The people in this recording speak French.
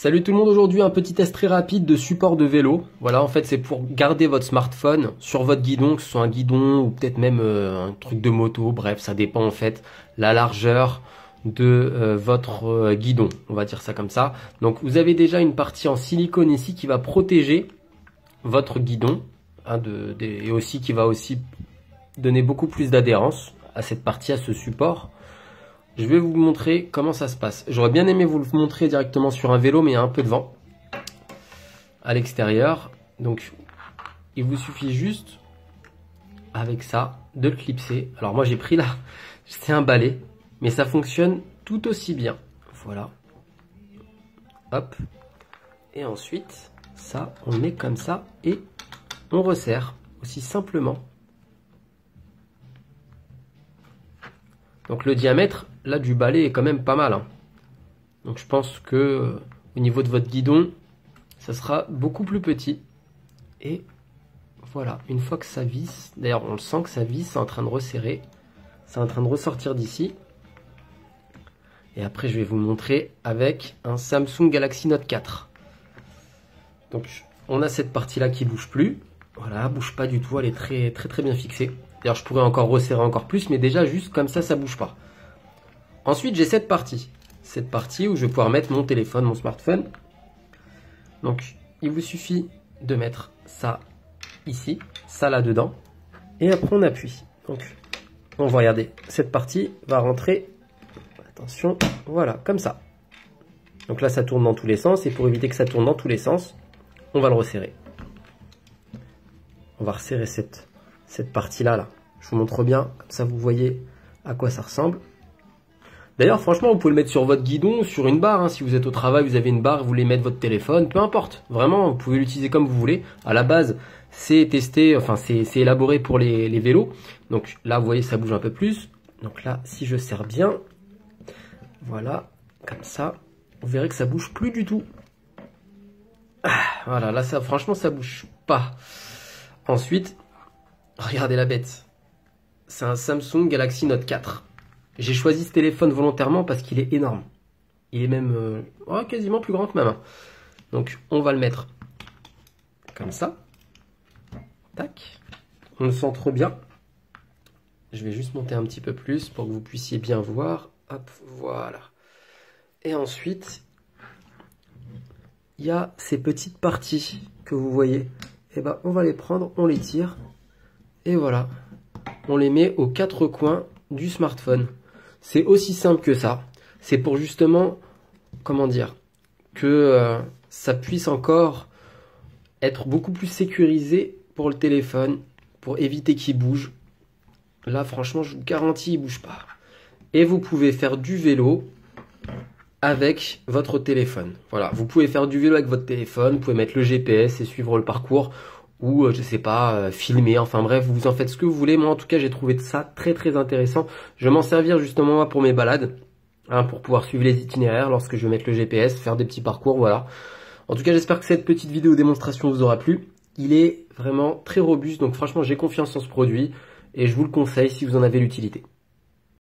Salut tout le monde, aujourd'hui un petit test très rapide de support de vélo. Voilà, en fait c'est pour garder votre smartphone sur votre guidon, que ce soit un guidon ou peut-être même un truc de moto, bref ça dépend en fait la largeur de votre guidon, on va dire ça comme ça. Donc vous avez déjà une partie en silicone ici qui va protéger votre guidon hein, et aussi qui va aussi donner beaucoup plus d'adhérence à cette partie, à ce support. Je vais vous montrer comment ça se passe. J'aurais bien aimé vous le montrer directement sur un vélo, mais il y a un peu de vent à l'extérieur. Donc, il vous suffit juste, avec ça, de le clipser. Alors moi, j'ai pris là, c'est un balai, mais ça fonctionne tout aussi bien. Voilà. Hop. Et ensuite, ça, on met comme ça et on resserre aussi simplement. Donc le diamètre là du balai est quand même pas mal. Hein. Donc je pense que au niveau de votre guidon, ça sera beaucoup plus petit. Et voilà, une fois que ça visse, d'ailleurs on le sent que ça visse, c'est en train de resserrer. C'est en train de ressortir d'ici. Et après je vais vous montrer avec un Samsung Galaxy Note 4. Donc on a cette partie là qui bouge plus. Voilà, bouge pas du tout, elle est très bien fixée. D'ailleurs, je pourrais encore resserrer encore plus, mais déjà, juste comme ça bouge pas. Ensuite, j'ai cette partie. Cette partie où je vais pouvoir mettre mon téléphone, mon smartphone. Donc, il vous suffit de mettre ça ici, ça là-dedans. Et après, on appuie. Donc, on va regarder. Cette partie va rentrer. Attention, voilà, comme ça. Donc là, ça tourne dans tous les sens. Et pour éviter que ça tourne dans tous les sens, on va le resserrer. On va resserrer cette partie-là. Là. Je vous montre bien, comme ça vous voyez à quoi ça ressemble. D'ailleurs, franchement, vous pouvez le mettre sur votre guidon, sur une barre. Hein. Si vous êtes au travail, vous avez une barre, vous voulez mettre votre téléphone, peu importe. Vraiment, vous pouvez l'utiliser comme vous voulez. À la base, c'est testé, enfin, c'est élaboré pour les vélos. Donc là, vous voyez, ça bouge un peu plus. Donc là, si je serre bien, voilà, comme ça, vous verrez que ça bouge plus du tout. Ah, voilà, là, ça, franchement, ça bouge pas. Ensuite, regardez la bête. C'est un Samsung Galaxy Note 4. J'ai choisi ce téléphone volontairement parce qu'il est énorme. Il est même quasiment plus grand que ma main. Donc, on va le mettre comme ça. Tac. On le centre bien. Je vais juste monter un petit peu plus pour que vous puissiez bien voir. Hop, voilà. Et ensuite, il y a ces petites parties que vous voyez. Et ben, on va les prendre, on les tire. Et voilà. On les met aux quatre coins du smartphone. C'est aussi simple que ça. C'est pour justement, comment dire, que ça puisse encore être beaucoup plus sécurisé pour le téléphone, pour éviter qu'il bouge. Là, franchement, je vous garantis, il ne bouge pas. Et vous pouvez faire du vélo avec votre téléphone. Voilà, vous pouvez faire du vélo avec votre téléphone, vous pouvez mettre le GPS et suivre le parcours. Ou je sais pas, filmer, enfin bref, vous en faites ce que vous voulez. Moi en tout cas j'ai trouvé ça très intéressant. Je vais m'en servir justement moi, pour mes balades, hein, pour pouvoir suivre les itinéraires lorsque je vais mettre le GPS, faire des petits parcours, voilà. En tout cas j'espère que cette petite vidéo démonstration vous aura plu. Il est vraiment très robuste, donc franchement j'ai confiance en ce produit et je vous le conseille si vous en avez l'utilité.